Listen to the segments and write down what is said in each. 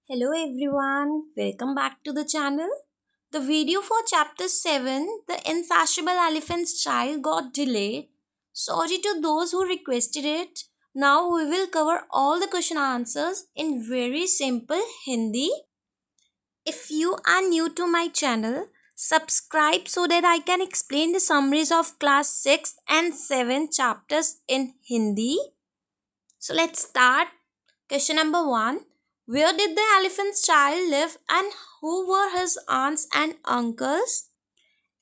Hello everyone, welcome back to the channel. The video for chapter 7, The Insatiable Elephant's Child, got delayed. Sorry to those who requested it. Now we will cover all the question answers in very simple Hindi. If you are new to my channel, subscribe so that I can explain the summaries of class 6 and 7 chapters in Hindi. So let's start. Question number 1. Where did the elephant's child live and who were his aunts and uncles?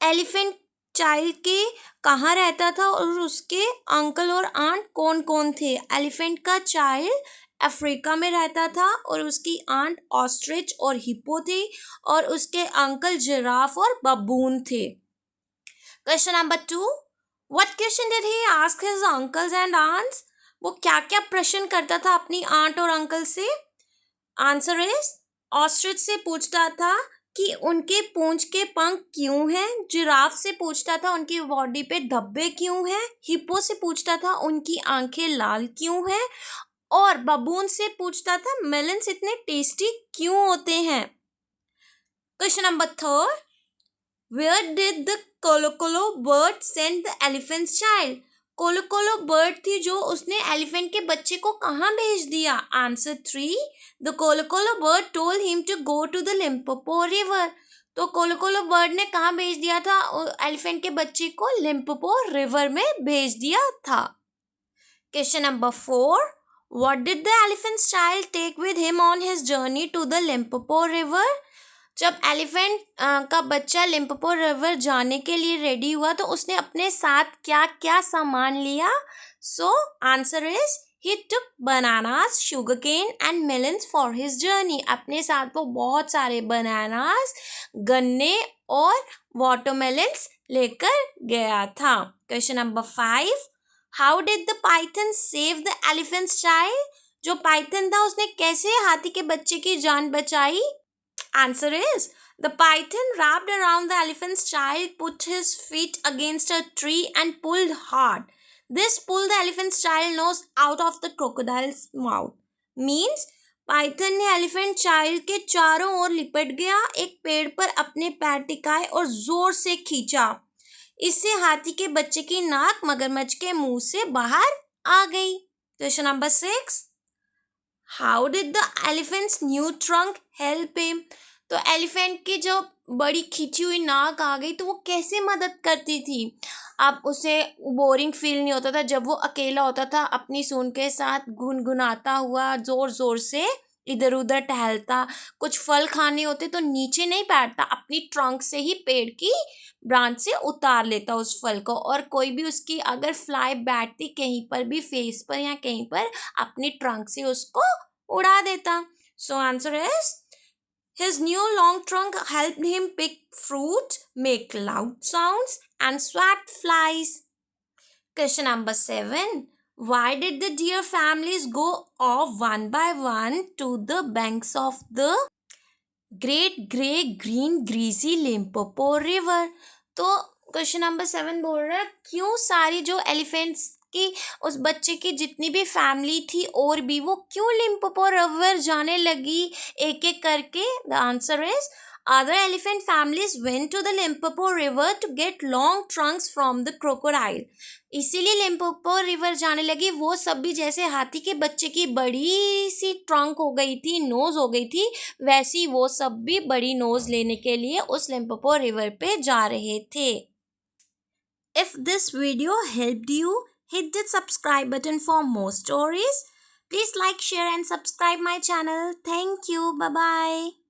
Elephant child के कहाँ रहता था और उसके uncle और aunt कौन कौन थे? एलिफेंट का चाइल्ड अफ्रीका में रहता था और उसकी आंट ऑस्ट्रिच और हिप्पो थे और उसके अंकल जिराफ और बबून थे. Question number 2. What question did he ask his uncles and aunts? वो क्या क्या प्रश्न करता था अपनी आंट और अंकल से? आंसर इज, ऑस्ट्रिच से पूछता था कि उनके पूंछ के पंख क्यों हैं. जिराफ से पूछता था उनकी बॉडी पे धब्बे क्यों हैं. हिप्पो से पूछता था उनकी आंखें लाल क्यों हैं. और बबून से पूछता था मेलन्स इतने टेस्टी क्यों होते हैं. Question number 3. Where did the Kolokolo bird send the elephant's child? Kolokolo bird थी जो उसने एलिफेंट के बच्चे को कहाँ भेज दिया? Answer 3. The Kolokolo bird told him to go to the Limpopo river. तो कोलोकोलो बर्ड ने कहाँ भेज दिया था? एलिफेंट के बच्चे को लिम्पोपो रिवर में भेज दिया था. Question number 4. What did the elephant's child take with him on his journey to the Limpopo river? जब एलिफेंट का बच्चा लिम्पोपो रिवर जाने के लिए रेडी हुआ तो उसने अपने साथ क्या क्या सामान लिया? So answer is, he took bananas, sugar cane and melons for his journey. अपने साथ वो बहुत सारे बनानास, गन्ने और वाटरमेलन्स लेकर गया था. Question number 5. How did the Python save the elephant's child? जो पाइथन था उसने कैसे हाथी के बच्चे की जान बचाई? Answer is, the python wrapped around the elephant's child, put his feet against a tree and pulled hard. This pulled the elephant's child nose out of the crocodile's mouth. Means, Python ने elephant child के चारों ओर लिपट गया, एक पेड़ पर अपने पैर टिकाए और जोर से खींचा. इससे हाथी के बच्चे की नाक मगरमच्छ के मुंह से बाहर आ गई. Question number 6. How did the elephants new trunk help him? तो एलिफेंट की जो बड़ी खींची हुई नाक आ गई तो वो कैसे मदद करती थी? अब उसे बोरिंग फील नहीं होता था जब वो अकेला होता था, अपनी सूंड के साथ गुनगुनाता हुआ जोर जोर से इधर उधर टहलता. कुछ फल खाने होते तो नीचे नहीं बैठता, अपनी ट्रंक से ही पेड़ की ब्रांच से उतार लेता उस फल को. और कोई भी उसकी अगर फ्लाई बैठती कहीं पर भी फेस पर या कहीं पर, अपनी ट्रंक से उसको उड़ा देता. सो answer is, his new long trunk helped him pick fruit, make loud sounds and swat flies. Question number 7. Why did the deer families go off one by one to the banks of the great grey green greasy Limpopo river? तो question number 7 बोल रहा है क्यों सारी जो elephants की उस बच्चे की जितनी भी फैमिली थी और भी वो क्यों लिम्पोपो रिवर जाने लगी एक एक करके? The answer is, other elephant families went to the Limpopo river to get long trunks from the crocodile. इसीलिए लिम्पोपो रिवर जाने लगी. वो सब भी जैसे हाथी के बच्चे की बड़ी सी ट्रंक हो गई थी, नोज हो गई थी, वैसी वो सब भी बड़ी नोज लेने के लिए उस लिम्पोपो रिवर पे जा रहे थे. If this video helped you, hit the subscribe button for more stories. Please like, share and subscribe my channel. Thank you. Bye bye.